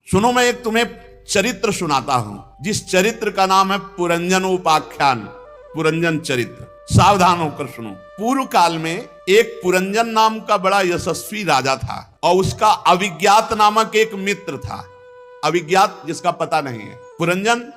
सुनो, मैं एक तुम्हें चरित्र सुनाता हूं, जिस चरित्र का नाम है पुरंजन उपाख्यान, पुरंजन चरित्र। सावधान होकर सुनो। पूर्व काल में एक पुरंजन नाम का बड़ा यशस्वी राजा था और उसका अविज्ञात नामक एक मित्र था। अविज्ञात जिसका पता नहीं है। पुरंजन,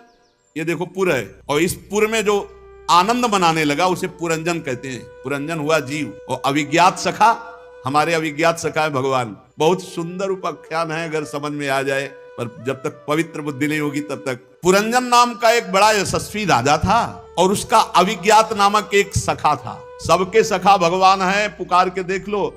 ये देखो पुर है, और इस पुर में जो आनंद मनाने लगा उसे पुरंजन कहते हैं। पुरंजन हुआ जीव, और अविज्ञात सखा, हमारे अविज्ञात सखा है भगवान। बहुत सुंदर उपाख्यान है अगर समझ में आ जाए, पर जब तक पवित्र बुद्धि नहीं होगी तब तक। पुरंजन नाम का एक बड़ा यशस्वी राजा था और उसका अविज्ञात नामक एक सखा था। सबके सखा भगवान है, पुकार के देख लो।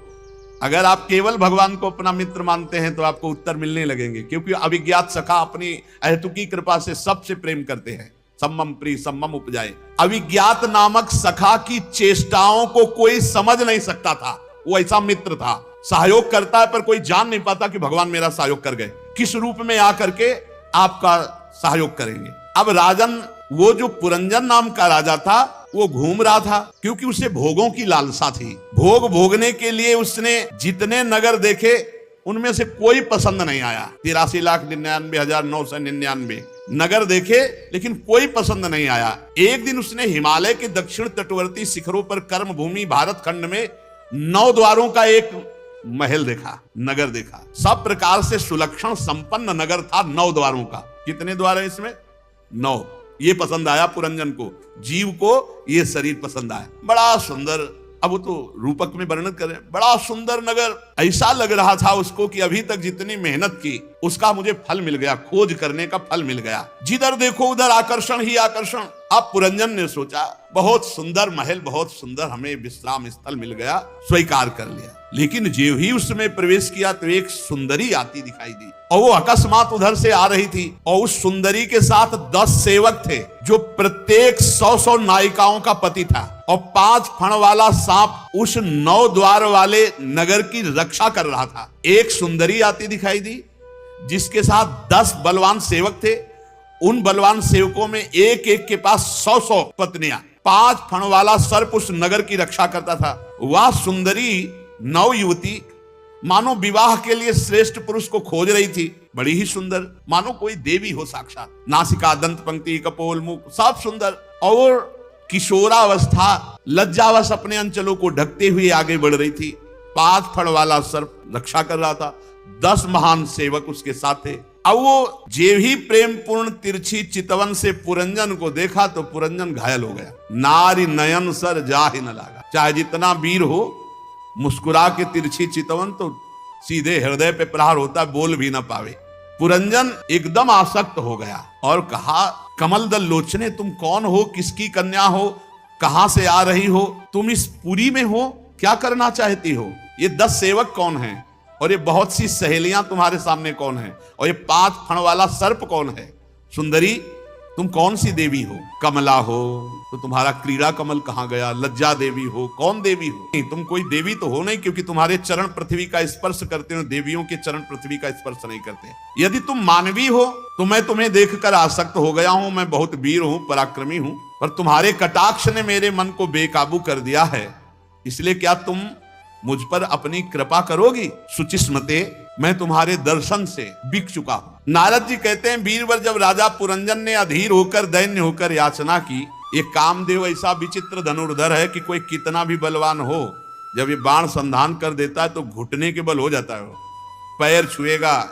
अगर आप केवल भगवान को अपना मित्र मानते हैं तो आपको उत्तर मिलने लगेंगे, क्योंकि अविज्ञात सखा अपनी अहेतुकी कृपा से सबसे प्रेम करते हैं। सम्मम प्रिय सम्मम उपजाए। अविज्ञात नामक सखा की चेष्टाओं को कोई समझ नहीं सकता था। वो ऐसा मित्र था, सहयोग करता है पर कोई जान नहीं पाता कि भगवान मेरा सहयोग कर गए, किस रूप में आकर के आपका सहयोग करेंगे। अब राजन, वो जो पुरंजन नाम का राजा था, वो घूम रहा था क्योंकि उसे भोगों की लालसा थी। भोग भोगने के लिए उसने जितने नगर देखे उनमें से कोई पसंद नहीं आया। 83,99,999 नगर देखे लेकिन कोई पसंद नहीं आया। एक दिन उसने हिमालय के दक्षिण तटवर्ती शिखरों पर कर्म भूमि भारत खंड में 9 द्वारों का एक महल देखा, नगर देखा। सब प्रकार से सुलक्षण संपन्न नगर था, 9 द्वारों का। कितने द्वार है इसमें? 9। ये पसंद आया पुरंजन को, जीव को ये शरीर पसंद आया। बड़ा सुंदर, अब वो तो रूपक में वर्णन करें, बड़ा सुंदर नगर। ऐसा लग रहा था उसको कि अभी तक जितनी मेहनत की उसका मुझे फल मिल गया, खोज करने का फल मिल गया। जिधर देखो उधर आकर्षण ही आकर्षण। अब पुरंजन ने सोचा, बहुत सुंदर महल, बहुत सुंदर हमें विश्राम स्थल मिल गया, स्वीकार कर लिया। लेकिन जो ही उसमें प्रवेश किया तो एक सुंदरी आती दिखाई दी, और वो अकस्मात उधर से आ रही थी, और उस सुंदरी के साथ 10 सेवक थे, जो प्रत्येक 100 नायिकाओं का पति था, और 5 फण वाला सांप उस 9 द्वार वाले नगर की रक्षा कर रहा था। एक सुंदरी आती दिखाई दी जिसके साथ 10 बलवान सेवक थे। उन बलवान सेवकों में एक एक के पास 100 पत्नियां। 5 फण वाला सर्प उस नगर की रक्षा करता था। वह सुंदरी नव युवती मानो विवाह के लिए श्रेष्ठ पुरुष को खोज रही थी। बड़ी ही सुंदर, मानो कोई देवी हो साक्षात। नासिका, दंत पंक्ति, कपोल, मुख, सब सुंदर। और किशोरावस्था, लज्जावश अपने अंचलों को ढकते हुए आगे बढ़ रही थी। 5 फण वाला सर्प रक्षा कर रहा था। 10 महान सेवक उसके साथ थे। अब वो जे ही प्रेम पूर्ण तिरछी चितवन से पुरंजन को देखा तो पुरंजन घायल हो गया। नारी नयन सर जा ही न लगा। चाहे जितना वीर हो, मुस्कुरा के तिरछी चितवन तो सीधे हृदय पे प्रहार होता, बोल भी ना पावे। पुरंजन एकदम आसक्त हो गया और कहा, कमल दल लोचने, तुम कौन हो? किसकी कन्या हो? कहां से आ रही हो? तुम इस पुरी में हो? क्या करना चाहती हो? ये 10 सेवक कौन हैं? और ये बहुत सी सहेलियां तुम्हारे सामने कौन है? और ये 5 फण वाला सर्प कौन है? सुंदरी, तुम कौन सी देवी हो? कमला हो तो तुम्हारा क्रीड़ा कमल कहां गया? लज्जा देवी हो, कौन देवी हो? नहीं, तुम कोई देवी तो हो नहीं, क्योंकि तुम्हारे चरण पृथ्वी का स्पर्श करते हो। देवियों के चरण पृथ्वी का स्पर्श नहीं करते। यदि तुम मानवी हो तो मैं तुम्हें देखकर आसक्त हो गया हूं। मैं बहुत वीर हूं, पराक्रमी हूं, पर तुम्हारे कटाक्ष ने मेरे मन को बेकाबू कर दिया है। इसलिए क्या तुम मुझ पर अपनी कृपा करोगी? सुचिस्मते, मैं तुम्हारे दर्शन से बिक चुका हूं। नारद जी कहते हैं, वीरवर जब राजा पुरंजन ने अधीर होकर, दैन्य होकर याचना की, ये कामदेव ऐसा विचित्र धनुर्धर है कि कोई कितना भी बलवान हो, जब ये बाण संधान कर देता है तो घुटने के बल हो जाता है। पैर छुएगा,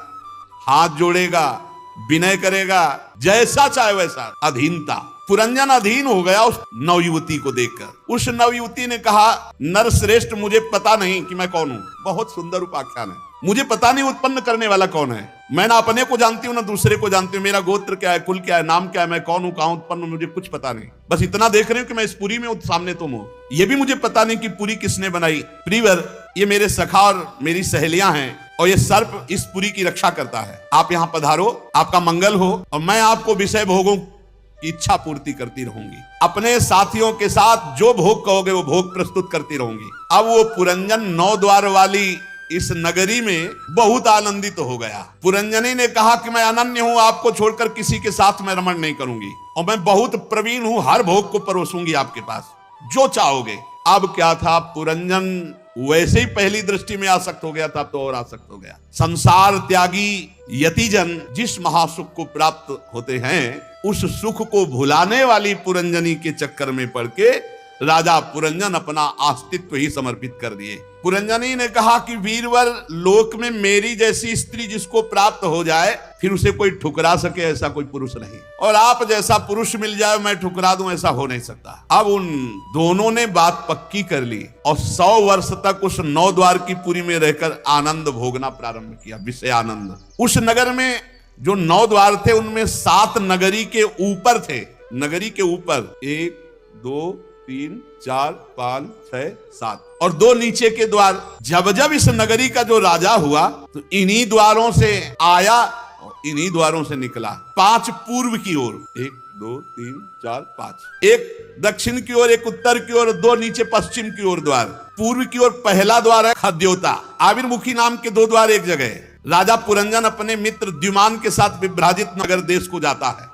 हाथ जोड़ेगा, विनय करेगा, जैसा चाहे वैसा। अधीनता। पुरंजन अधीन हो गया उस नवयुवती को देखकर। उस नवयुवती ने कहा, नर श्रेष्ठ, मुझे पता नहीं कि मैं कौन हूं। बहुत सुंदर उपाख्यान है। मुझे पता नहीं उत्पन्न करने वाला कौन है। मैं ना अपने को जानती हूँ ना दूसरे को जानती हूँ। मेरा गोत्र क्या है, कुल क्या है, नाम क्या है, मैं कौन हूँ, कहां उत्पन्न हूं, मुझे कुछ पता नहीं। बस इतना देख रही हूँ कि मैं इस पुरी में हूं, सामने तुम हो। ये भी मुझे पता नहीं कि पुरी किसने बनाई। प्रियवर, ये मेरे सखा और मेरी सहेलियां हैं, और ये सर्प इस पुरी की रक्षा करता है। आप यहाँ पधारो, आपका मंगल हो, और मैं आपको विषय भोगों की इच्छा पूर्ति करती रहूंगी। अपने साथियों के साथ जो भोग कहोगे वो भोग प्रस्तुत करती रहूंगी। अब वो पुरंजन 9 द्वार वाली इस नगरी में बहुत आनंदित हो गया। पुरंजनी ने कहा कि मैं अनन्य हूं, आपको छोड़कर किसी के साथ मैं रमण नहीं करूंगी, और मैं बहुत प्रवीण हूं, हर भोग को परोसूंगी आपके पास, जो चाहोगे। अब क्या था, पुरंजन वैसे ही पहली दृष्टि में आसक्त हो गया था, अब तो और आसक्त हो गया। संसार त्यागी यतिजन जिस महासुख को प्राप्त होते हैं, उस सुख को भुलाने वाली पुरंजनी के चक्कर में पड़ के राजा पुरंजन अपना अस्तित्व ही समर्पित कर दिए। पुरंजनी ने कहा कि वीरवर, लोक में मेरी जैसी स्त्री जिसको प्राप्त हो जाए, फिर उसे कोई ठुकरा सके ऐसा कोई पुरुष नहीं, और आप जैसा पुरुष मिल जाए मैं ठुकरा दूं ऐसा हो नहीं सकता। अब उन दोनों ने बात पक्की कर ली और 100 वर्ष तक उस 9 द्वार की पुरी में रहकर आनंद भोगना प्रारंभ किया, विषय आनंद। उस नगर में जो 9 द्वार थे उनमें 7 नगरी के ऊपर थे, नगरी के ऊपर 1 2 3 4 5 6 7 और 2 नीचे के द्वार। जब जब इस नगरी का जो राजा हुआ तो इन्हीं द्वारों से आया और इन्हीं द्वारों से निकला। 5 पूर्व की ओर, 1 2 3 4 5, एक दक्षिण की ओर, एक उत्तर की ओर, 2 नीचे पश्चिम की ओर द्वार। पूर्व की ओर पहला द्वार है खद्योता, आविर्मुखी नाम के 2 द्वार एक जगह है। राजा पुरंजन अपने मित्र द्युमान के साथ विभ्राजित नगर देश को जाता है,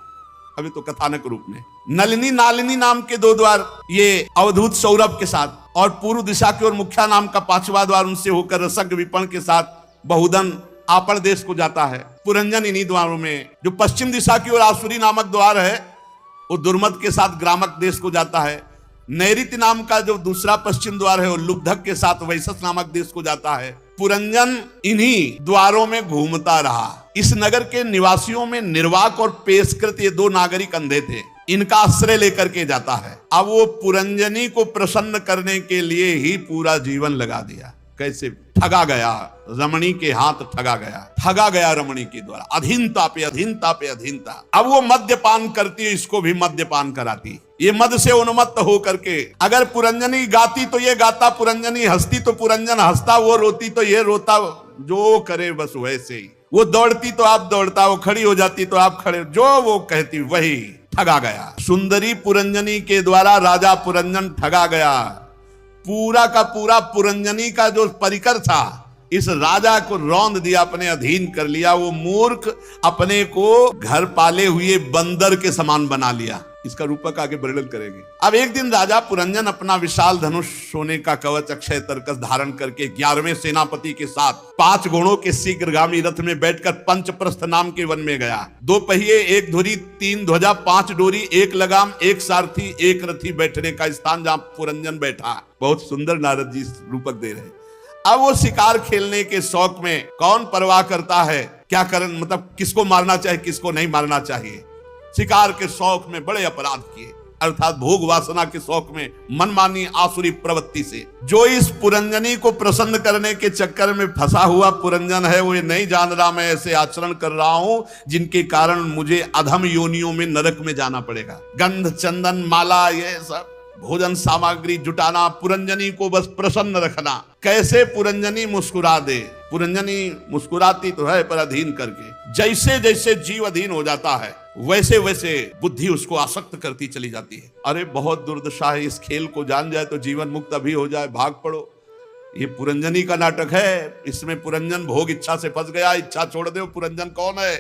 अभी तो कथानक रूप में। नलिनी नालिनी नाम के 2 द्वार, ये अवधूत सौरभ के साथ, और पूर्व दिशा की ओर मुख्या नाम का 5वां द्वार उनसे होकर रसज्ञ विपण के साथ बहुदन आपण देश को जाता है। पुरंजन इन्हीं द्वारों में, जो पश्चिम दिशा की ओर आसुरी नामक द्वार है वो दुर्मद के साथ ग्रामक देश को जाता है। नैऋत्य नाम का जो दूसरा पश्चिम द्वार है वो लुब्धक के साथ वैशस नामक देश को जाता है। पुरंजन इन्हीं द्वारों में घूमता रहा। इस नगर के निवासियों में निर्वाक और पेशकृत ये 2 नागरिक अंधे थे, इनका आश्रय लेकर के जाता है। अब वो पुरंजनी को प्रसन्न करने के लिए ही पूरा जीवन लगा दिया। कैसे ठगा गया, रमणी के हाथ ठगा गया रमणी के द्वारा, अधीनता पे अधीनता पे अधीनता। अब वो मद्यपान करती है, इसको भी मद्यपान कराती। ये मद से उन्मत्त हो करके, अगर पुरंजनी गाती तो ये गाता, पुरंजनी हंसती तो पुरंजन हंसता, वो रोती तो ये रोता, जो करे बस वैसे ही। वो दौड़ती तो आप दौड़ता, वो खड़ी हो जाती तो आप खड़े, जो वो कहती वही। ठगा गया, सुंदरी पुरंजनी के द्वारा राजा पुरंजन ठगा गया। पूरा का पूरा पुरंजनी का जो परिकर था इस राजा को रौंद दिया, अपने अधीन कर लिया। वो मूर्ख अपने को घर पाले हुए बंदर के समान बना लिया। इसका रूपक आगे वर्णन करेंगे। अब एक दिन राजा पुरंजन अपना विशाल धनुष, सोने का कवच, अक्षय तरकस धारण करके 11वें सेनापति के साथ 5 घोड़ों के शीघ्रगामी रथ में बैठकर पंचप्रस्थ नाम के वन में गया। 2 पहिए, 1 धुरी, 3 ध्वजा, 5 डोरी, 1 लगाम, 1 सारथी, 1 रथी बैठने का स्थान जहां पुरंजन बैठा। बहुत सुंदर नारद जी रूपक दे रहे। अब वो शिकार खेलने के शौक में कौन परवाह करता है क्या करन, मतलब किसको मारना चाहिए किसको नहीं मारना चाहिए। शिकार के शौक में बड़े अपराध किए, अर्थात भोग वासना के शौक में मनमानी आसुरी प्रवृत्ति से। जो इस पुरंजनी को प्रसन्न करने के चक्कर में फंसा हुआ पुरंजन है, वो ये नहीं जान रहा मैं ऐसे आचरण कर रहा हूं जिनके कारण मुझे अधम योनियों में, नरक में जाना पड़ेगा। गंध, चंदन, माला, ये सब भोजन सामग्री जुटाना, पुरंजनी को बस प्रसन्न रखना। कैसे पुरंजनी मुस्कुरा दे। पुरंजनी मुस्कुराती तो है पर अधीन करके। जैसे जैसे जीव अधीन हो जाता है वैसे वैसे बुद्धि उसको आसक्त करती चली जाती है। अरे बहुत दुर्दशा है, इस खेल को जान जाए तो जीवन मुक्त अभी हो जाए, भाग पड़ो। ये पुरंजनी का नाटक है। इसमें पुरंजन भोग इच्छा से फंस गया। इच्छा छोड़ दो, पुरंजन कौन है?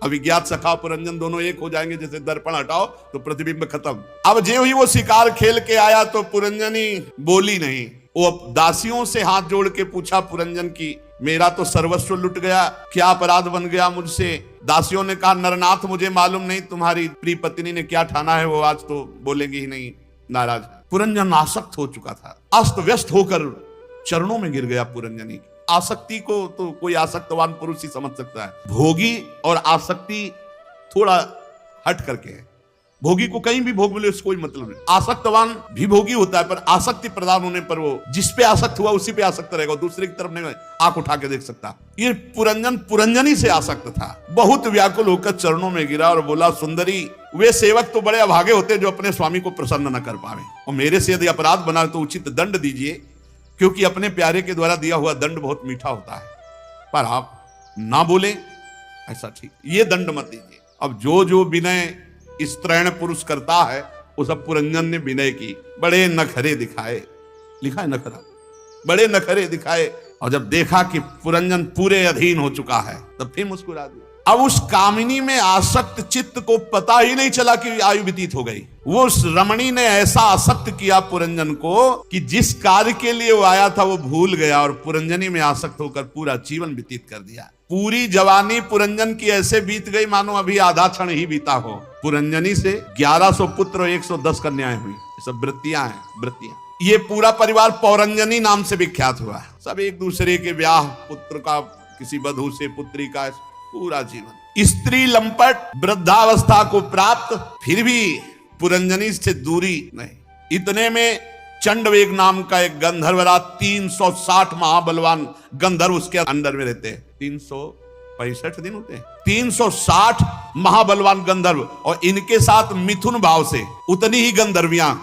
अभिज्ञात सखा पुरंजन दोनों एक हो जाएंगे, जैसे दर्पण हटाओ तो प्रतिबिंब खत्म। अब जो ही वो शिकार खेल के आया तो पुरंजनी बोली नहीं। वो दासियों से हाथ जोड़ के पूछा पुरंजन की, मेरा तो सर्वस्व लुट गया, क्या अपराध बन गया मुझसे? दासियों ने कहा, नरनाथ मुझे मालूम नहीं तुम्हारी प्रिय पत्नी ने क्या ठाना है, वो आज तो बोलेंगी ही नहीं, नाराज। पुरंजन आसक्त हो चुका था, अस्त व्यस्त होकर चरणों में गिर गया पुरंजनी। आसक्ति को तो कोई आसक्तवान पुरुष ही समझ सकता है। भोगी और आसक्ति थोड़ा हट करके है। भोगी को कहीं भी भोग मिले उसको कोई मतलब नहीं। आसक्तवान भी भोगी होता है, पर आसक्ति प्रदान होने पर वो जिस पे आसक्त हुआ उसी पे आसक्त रहेगा, दूसरे की तरफ नहीं आंख उठा के देख सकता। ये पुरंजन पुरंजनी से आसक्त था। बहुत व्याकुल होकर चरणों में गिरा और बोला, सुंदरी, वे सेवक तो बड़े अभागे होते जो अपने स्वामी को प्रसन्न न कर पावे, और मेरे से यदि अपराध बना तो उचित दंड दीजिए, क्योंकि अपने प्यारे के द्वारा दिया हुआ दंड बहुत मीठा होता है। पर आप ना बोले ऐसा ठीक, ये दंड मत दीजिए। अब जो विनय स्त्रैण पुरुष करता है वो सब पुरंजन ने विनय की। बड़े नखरे दिखाए, लिखा है नखरा, बड़े नखरे दिखाए। और जब देखा कि पुरंजन पूरे अधीन हो चुका है तब फिर मुस्कुरा दिया। अब उस कामिनी में आसक्त चित्त को पता ही नहीं चला कि आयु व्यतीत हो गई। वो उस रमणी ने ऐसा आसक्त किया पुरंजन को कि जिस कार्य के लिए वो आया था वो भूल गया और पुरंजनी में आसक्त होकर पूरा जीवन व्यतीत कर दिया। पूरी जवानी पुरंजन की ऐसे बीत गई मानो अभी आधा क्षण ही बीता हो। पुरंजनी से 1100 पुत्र और 110 कन्याएं हुई। सब वृत्तियां हैं, वृत्तियां। ये पूरा परिवार पौरंजनी नाम से विख्यात हुआ। सब एक दूसरे के ब्याह, पुत्र का किसी बधू से, पुत्री का, पूरा जीवन। स्त्री लंपट, वृद्धावस्था को प्राप्त, फिर भी पुरंजनी से दूरी नहीं। इतने में चंडवेग नाम का एक गंधर्वराज, 360 महाबलवान गंधर्व उसके अंडर में रहते हैं। 365 दिन होते हैं, 360 महाबलवान गंधर्व, और इनके साथ मिथुन भाव से उतनी ही गंधर्वियां।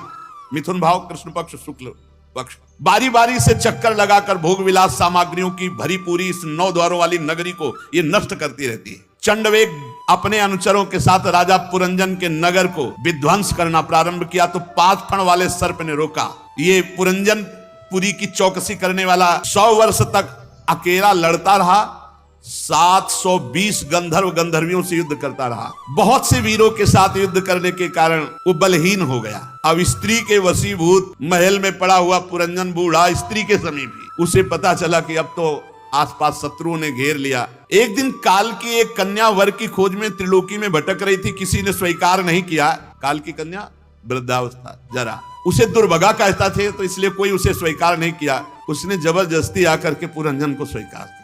मिथुन भाव कृष्ण पक्ष, शुक्ल पक्ष। बारी बारी से चक्कर लगाकर भोग विलास सामग्रियों की भरी पूरी इस 9 द्वारों वाली नगरी को ये नष्ट करती रहती है। चंडवेग अपने अनुचरों के साथ राजा पुरंजन के नगर को विध्वंस करना प्रारंभ किया तो 5 फण वाले सर्प ने रोका। ये पुरंजन पुरी की चौकसी करने वाला 100 वर्ष तक अकेला लड़ता रहा। 720 गंधर्व गंधर्वियों से युद्ध करता रहा। बहुत से वीरों के साथ युद्ध करने के कारण वो बलहीन हो गया। अब स्त्री के वशीभूत महल में पड़ा हुआ पुरंजन बूढ़ा स्त्री के समीप ही। उसे पता चला कि अब तो आसपास शत्रुओं ने घेर लिया। एक दिन काल की एक कन्या वर की खोज में त्रिलोकी में भटक रही थी। किसी ने स्वीकार नहीं किया। काल की कन्या वृद्धावस्था, जरा उसे दुर्भगा कहता थे तो इसलिए कोई उसे स्वीकार नहीं किया। उसने जबरदस्ती आकर के पुरंजन को स्वीकार किया।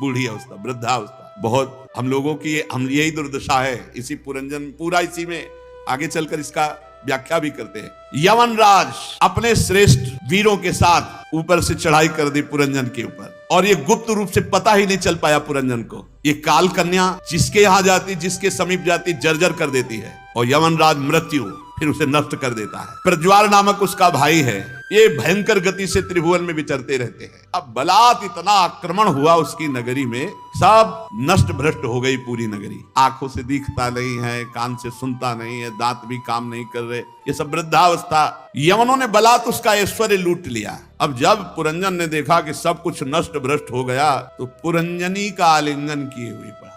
बूढ़ी अवस्था, वृद्धावस्था, बहुत हम लोगों की हम यही दुर्दशा है। इसी पुरंजन पूरा इसी में आगे चलकर इसका व्याख्या भी करते हैं। यमनराज अपने श्रेष्ठ वीरों के साथ ऊपर से चढ़ाई कर दी पुरंजन के ऊपर, और ये गुप्त रूप से पता ही नहीं चल पाया पुरंजन को। ये काल कन्या जिसके यहां जाती, जिसके समीप जाती, जर्जर कर देती है, और यमनराज मृत्यु फिर उसे नष्ट कर देता है। प्रज्वाल नामक उसका भाई है। ये भयंकर गति से त्रिभुवन में विचरते रहते हैं। अब बलात् इतना आक्रमण हुआ उसकी नगरी में, सब नष्ट भ्रष्ट हो गई पूरी नगरी। आंखों से दिखता नहीं है, कान से सुनता नहीं है, दांत भी काम नहीं कर रहे, ये सब वृद्धावस्था। यमनों ने बलात् उसका ऐश्वर्य लूट लिया। अब जब पुरंजन ने देखा कि सब कुछ नष्ट भ्रष्ट हो गया तो पुरंजनी का आलिंगन किए हुए पड़ा।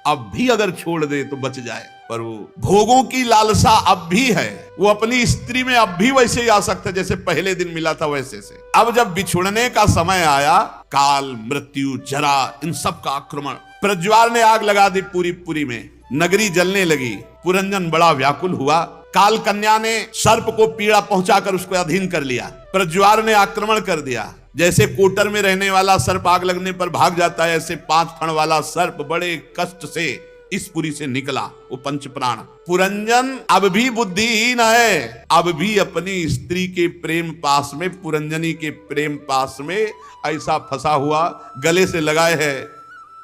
अब भी अगर छोड़ दे तो बच जाए, पर वो भोगों की लालसा अब भी है। वो अपनी स्त्री में अब भी वैसे ही आसक्त है जैसे पहले दिन मिला था वैसे से। अब जब बिछुड़ने का समय आया, काल, मृत्यु, जरा, इन सब का आक्रमण। प्रज्वाल ने आग लगा दी पूरी पुरी में, नगरी जलने लगी। पुरंजन बड़ा व्याकुल हुआ। काल कन्या ने सर्प को पीड़ा पहुंचाकर उसको अधीन कर लिया। प्रज्वाल ने आक्रमण कर दिया। जैसे कोटर में रहने वाला सर्प आग लगने पर भाग जाता है, ऐसे 5 फण वाला सर्प बड़े कष्ट से इस पुरी से निकला, वो पंच प्राण। पुरंजन अब भी बुद्धिहीन है, अब भी अपनी स्त्री के प्रेम पास में, पुरंजनी के प्रेम पास में ऐसा फंसा हुआ, गले से लगाए है,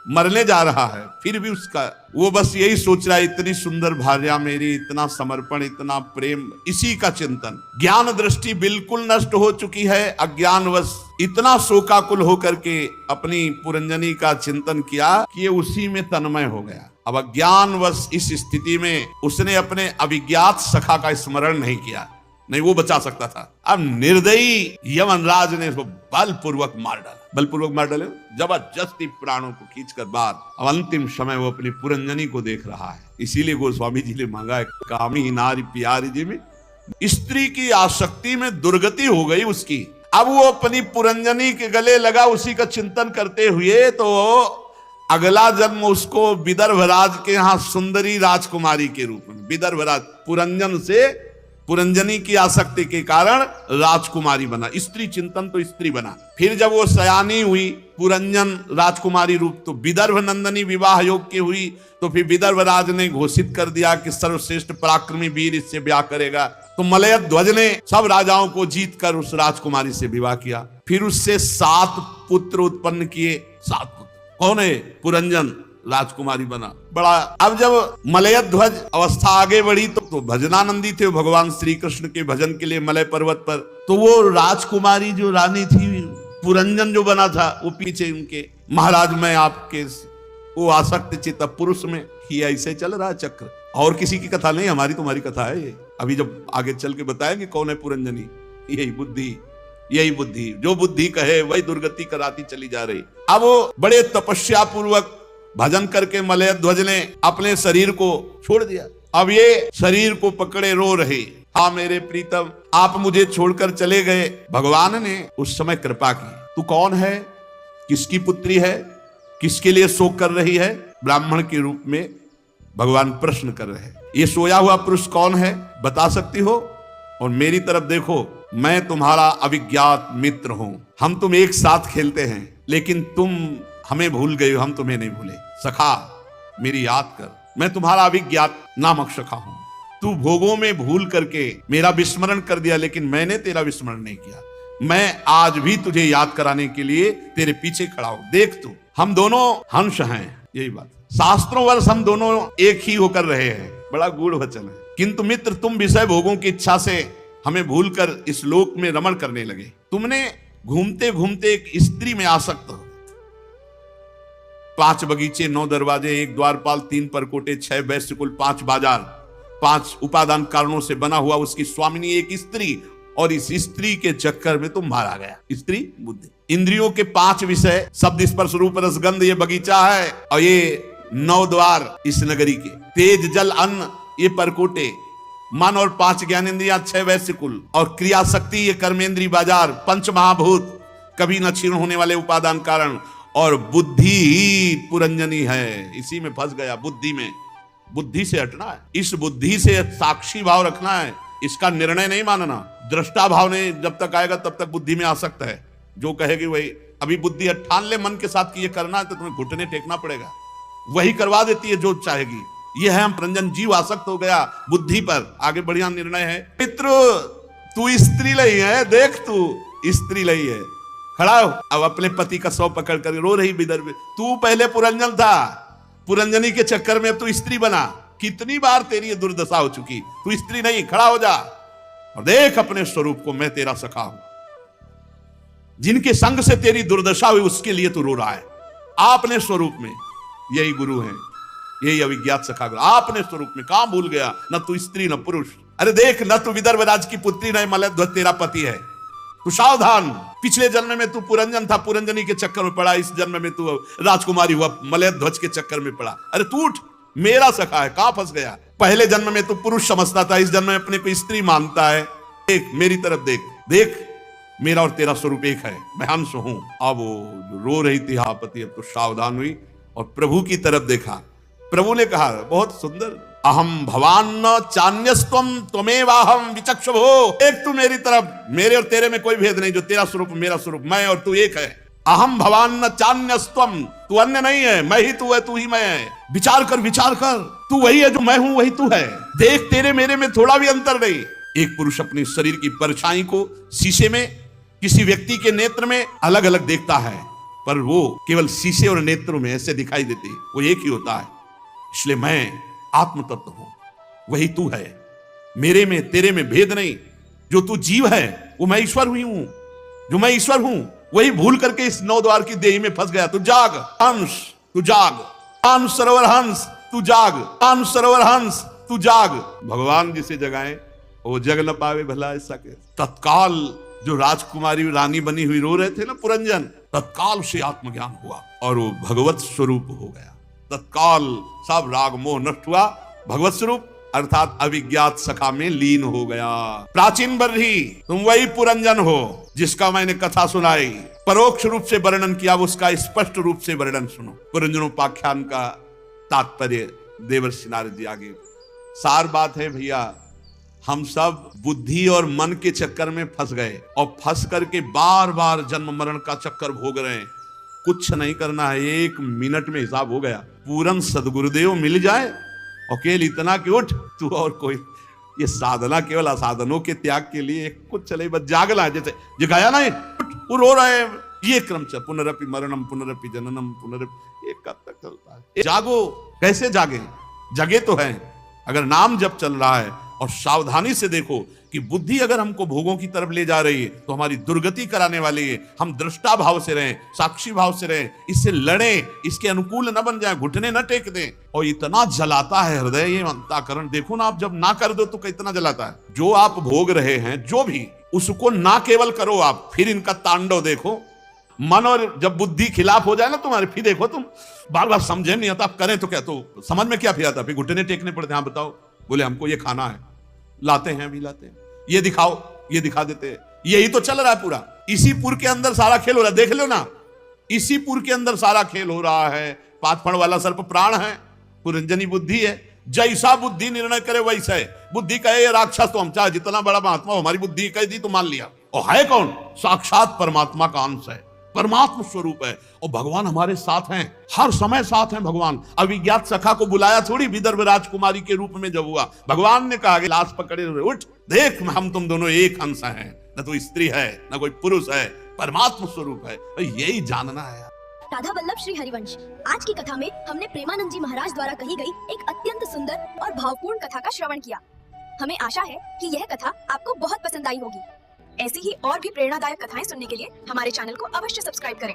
मरने जा रहा है। फिर भी उसका वो बस यही सोच रहा है, इतनी सुंदर भार्या मेरी, इतना समर्पण, इतना प्रेम, इसी का चिंतन। ज्ञान दृष्टि बिल्कुल नष्ट हो चुकी है। अज्ञानवश इतना शोकाकुल होकर के अपनी पुरंजनी का चिंतन किया कि ये उसी में तन्मय हो गया। अब अज्ञानवश इस स्थिति में उसने अपने अभिज्ञात सखा का स्मरण नहीं किया, नहीं वो बचा सकता था। अब निर्दयी यमनराज ने उसको बलपूर्वक मार डाला। बलपूर्वक मार डाले, जबरदस्ती प्राणों को खींचकर बाहर। अब अंतिम समय वो अपनी पुरंजनी को देख रहा है। इसीलिए गोस्वामी जी ने मांगा है, कामी नारी प्यारी जी में स्त्री की आसक्ति में दुर्गति हो गई उसकी। अब वो अपनी पुरंजनी के गले लगा, उसी का चिंतन करते हुए तो अगला जन्म उसको विदर्भराज के यहाँ सुंदरी राजकुमारी के रूप में, विदर्भराज पुरंजन से पुरंजनी की आसक्ति के कारण राजकुमारी बना। स्त्री चिंतन तो स्त्री बना। फिर जब वो सयानी हुई, पुरंजन राजकुमारी रूप, तो विदर्भ नंदनी विवाह योग की हुई। तो फिर विदर्भराज ने घोषित कर दिया कि सर्वश्रेष्ठ पराक्रमी वीर इससे ब्याह करेगा। तो मलयध्वज ने सब राजाओं को जीतकर उस राजकुमारी से विवाह किया। फिर उससे 7 पुत्र उत्पन्न किए। 7 पुत्र कौन है? पुरंजन राजकुमारी बना। बड़ा अब जब मलयध्वज अवस्था आगे बढ़ी तो भजनानंदी थे भगवान श्री कृष्ण के भजन के लिए मलय पर्वत पर। तो वो राजकुमारी जो रानी थी, पुरंजन जो बना था, वो पीछे उनके, महाराज मैं आपके, वो आसक्त चित्त पुरुष में ही ऐसे चल रहा चक्र। और किसी की कथा नहीं, हमारी तुम्हारी कथा है ये। अभी जब आगे चल के बताएंगे कौन है पुरंजनी। यही बुद्धि, यही बुद्धि, जो बुद्धि कहे वही दुर्गति कराती चली जा रही। अब वो बड़े तपस्या पूर्वक भजन करके मलय ध्वज ने अपने शरीर को छोड़ दिया। अब ये शरीर को पकड़े रो रहे, हाँ मेरे प्रीतम आप मुझे छोड़कर चले गए। भगवान ने उस समय कृपा की। तू कौन है, किसकी पुत्री है, किसके लिए शोक कर रही है? ब्राह्मण के रूप में भगवान प्रश्न कर रहे हैं। ये सोया हुआ पुरुष कौन है, बता सकती हो? और मेरी तरफ देखो, मैं तुम्हारा अविज्ञात मित्र हूं। हम तुम एक साथ खेलते हैं, लेकिन तुम हमें भूल गए हो, हम तुम्हें नहीं भूले। सखा मेरी याद कर, मैं तुम्हारा अविज्ञात नामक सखा हूं। तू भोगों में भूल करके मेरा विस्मरण कर दिया, लेकिन मैंने तेरा विस्मरण नहीं किया। मैं आज भी तुझे याद कराने के लिए तेरे पीछे खड़ा हूं। देख तू, हम दोनों हंस हैं, यही बात। शास्त्रों वर्ष हम दोनों एक ही होकर रहे हैं, बड़ा गूढ़ वचन है। किंतु मित्र, तुम विषय भोगों की इच्छा से हमें भूलकर इस लोक में रमण करने लगे। तुमने घूमते घूमते एक स्त्री में आसक्त हो। 5 बगीचे, 9 दरवाजे, 1 द्वारपाल, 3 परकोटे, 6 वैश्यकुल, 5 बाजार, 5 उपादान कारणों से बना हुआ उसकी स्वामिनी एक स्त्री, और इस स्त्री के चक्कर में तुम मारा गया। स्त्री बुद्धि, इंद्रियों के 5 विषय, शब्द स्पर्श रूप रसगंध, ये बगीचा है, और ये 9 द्वार इस नगरी के, तेज जल अन्न ये परकोटे, मन और 5 ज्ञानेंद्रियां, 6 वैश्यकुल, और क्रिया शक्ति ये कर्मेंद्री बाजार, 5 महाभूत कभी न क्षीण होने वाले उपादान कारण, और बुद्धि ही पुरंजनी है। इसी में फंस गया, बुद्धि में। बुद्धि से हटना है, इस बुद्धि से साक्षी भाव रखना है, इसका निर्णय नहीं मानना। दृष्टा भाव ने जब तक आएगा तब तक बुद्धि में आ सकता है, जो कहेगी वही। अभी बुद्धि ठान ले मन के साथ कि ये करना है, तो तुम्हें घुटने टेकना पड़ेगा, वही करवा देती है जो चाहेगी। ये है हम रंजन, जीव आसक्त हो गया बुद्धि पर। आगे बढ़िया निर्णय है। मित्र तू स्त्री लई है, देख तू स्त्री लई है, खड़ा हो। अब अपने पति का शव पकड़ कर रो रही विदर्भ। तू पहले पुरंजन था, पुरंजनी के चक्कर में अब तू स्त्री बना। कितनी बार तेरी ये दुर्दशा हो चुकी, तू स्त्री नहीं, खड़ा हो जा और देख अपने स्वरूप को, मैं तेरा सखा हूं। जिनके संग से तेरी दुर्दशा हुई उसके लिए तू रो रहा है। आपने स्वरूप में, यही गुरु है, यही अविज्ञात सखा गुरु। आपने स्वरूप में कहां भूल गया, न तू स्त्री न पुरुष। अरे देख, न तू विदर्भ राज की पुत्री, न मलय ध्वज तेरा पति है। तू सावधान, पिछले जन्म में तू पुरंजन था, पुरंजनी के चक्कर में पड़ा। इस जन्म में तू राजकुमारी हुआ, मलय ध्वज के चक्कर में पड़ा। अरे तू उठ, मेरा सखा है, कहां फंस गया? पहले जन्म में तू पुरुष समझता था, इस जन्म में अपने को स्त्री मानता है। देख मेरी तरफ देख, देख मेरा और तेरा स्वरूप एक है, मैं हंस हूं। अब वो रो रही थी हापति, अब तो सावधान हुई और प्रभु की तरफ देखा। प्रभु ने कहा बहुत सुंदर, अहम भवान न चान्यस्त्वम त्वमेवाहम विचक्षुभो। एक तू मेरी तरफ, मेरे और तेरे में कोई भेद नहीं, जो तेरा स्वरूप मेरा स्वरूप, मैं और तू एक है। अहम भवान न चान्यस्त्वम, तू अन्य नहीं है, मैं ही तू है, तू ही मैं है। विचार कर, विचार कर, तू वही है जो मैं हूं, वही तू है। देख तेरे मेरे में थोड़ा भी अंतर नहीं। एक पुरुष अपने शरीर की परछाई को शीशे में, किसी व्यक्ति के नेत्र में अलग अलग देखता है, पर वो केवल शीशे और नेत्रों में ऐसे दिखाई देती, वो एक ही होता है। इसलिए मैं आत्म तत्व हूं, वही तू है, मेरे में तेरे में भेद नहीं। जो तू जीव है वो मैं ईश्वर हुई हूं, जो मैं ईश्वर हूं वही भूल करके इस 9 द्वार की देही में फंस गया। तू जाग हंस, तू जाग, पान सरोवर हंस, तू जाग, पान सरोवर हंस, तू जाग। भगवान जिसे जगाए वो जग न पावे भला ऐसा के। तत्काल जो राजकुमारी रानी बनी हुई रो रहे थे ना पुरंजन, तत्काल से आत्मज्ञान हुआ और वो भगवत स्वरूप हो गया। तत्काल सब राग मोह नष्ट हुआ, भगवत स्वरूप अर्थात अविज्ञात सखा में लीन हो गया। प्राचीन बर्ही, तुम वही पुरंजन हो जिसका मैंने कथा सुनाई, परोक्ष रूप से वर्णन किया, उसका स्पष्ट रूप से वर्णन सुनो। पुरंजनोपाख्यान का तात्पर्य देवर्षि नारद जी आगे। सार बात है भैया, हम सब बुद्धि और मन के चक्कर में फंस गए और फंस करके बार बार जन्म मरण का चक्कर भोग रहे हैं। कुछ नहीं करना है, 1 मिनट में हिसाब हो गया। पूरन सदगुरुदेव मिल जाए और केवल इतना कि उठ तू और कोई। ये साधना केवल असाधनों के त्याग के लिए, कुछ चले बस जागना है। जैसे जगाया ना, वो रो रहे हैं, ये क्रम चल, पुनरपि मरणम पुनरपि जननम पुनरपि, ये कब तक चलता है? जागो, कैसे जागे? जगे तो है अगर नाम जप चल रहा है। और सावधानी से देखो कि बुद्धि अगर हमको भोगों की तरफ ले जा रही है तो हमारी दुर्गति कराने वाली है। हम दृष्टा भाव से रहें, साक्षी भाव से रहें, इससे लड़ें, इसके अनुकूल न बन जाए, घुटने न टेक दें। और इतना जलाता है हृदय ये अंतःकरण, देखो ना आप जब ना कर दो तो कितना जलाता है। जो आप भोग रहे हैं जो भी, उसको ना केवल करो आप, फिर इनका तांडव देखो। मन और जब बुद्धि खिलाफ हो जाए ना तुम्हारे, फिर देखो तुम बार बार समझे नहीं आता, करें तो क्या, तो समझ में क्या फिर आता, फिर घुटने टेकने पड़ते हैं। हाँ बताओ, बोले हमको ये खाना है, लाते हैं, अभी लाते हैं, ये दिखाओ, ये दिखा देते हैं। यही तो चल रहा है पूरा, इसी पुर के अंदर सारा खेल हो रहा है, देख लो ना, इसी पुर के अंदर सारा खेल हो रहा है। पाथफण वाला सर्प प्राण है, पुरंजनी बुद्धि है, जैसा बुद्धि निर्णय करे वैसा है। बुद्धि कहे ये राक्षस, तो हम चाहे जितना बड़ा महात्मा हो, हमारी बुद्धि कह दी तो मान लिया। और है कौन? साक्षात परमात्मा का अंश है, परमात्मा स्वरूप है, और भगवान हमारे साथ हैं, हर समय साथ हैं भगवान। अविज्ञात सखा को बुलाया थोड़ी विदर्भ राजकुमारी के रूप में जब हुआ, भगवान ने कहा लाश पकड़े हुए, उठ देख हम तुम दोनों एक अंश हैं, न तो स्त्री है न कोई पुरुष है, परमात्मा स्वरूप है। यही जानना है। राधा वल्लभ श्री हरिवंश। आज की कथा में हमने प्रेमानंद जी महाराज द्वारा कही गई एक अत्यंत सुंदर और भावपूर्ण कथा का श्रवण किया। हमें आशा है कि यह कथा आपको बहुत पसंद आई होगी। ऐसी ही और भी प्रेरणादायक कथाएं सुनने के लिए हमारे चैनल को अवश्य सब्सक्राइब करें।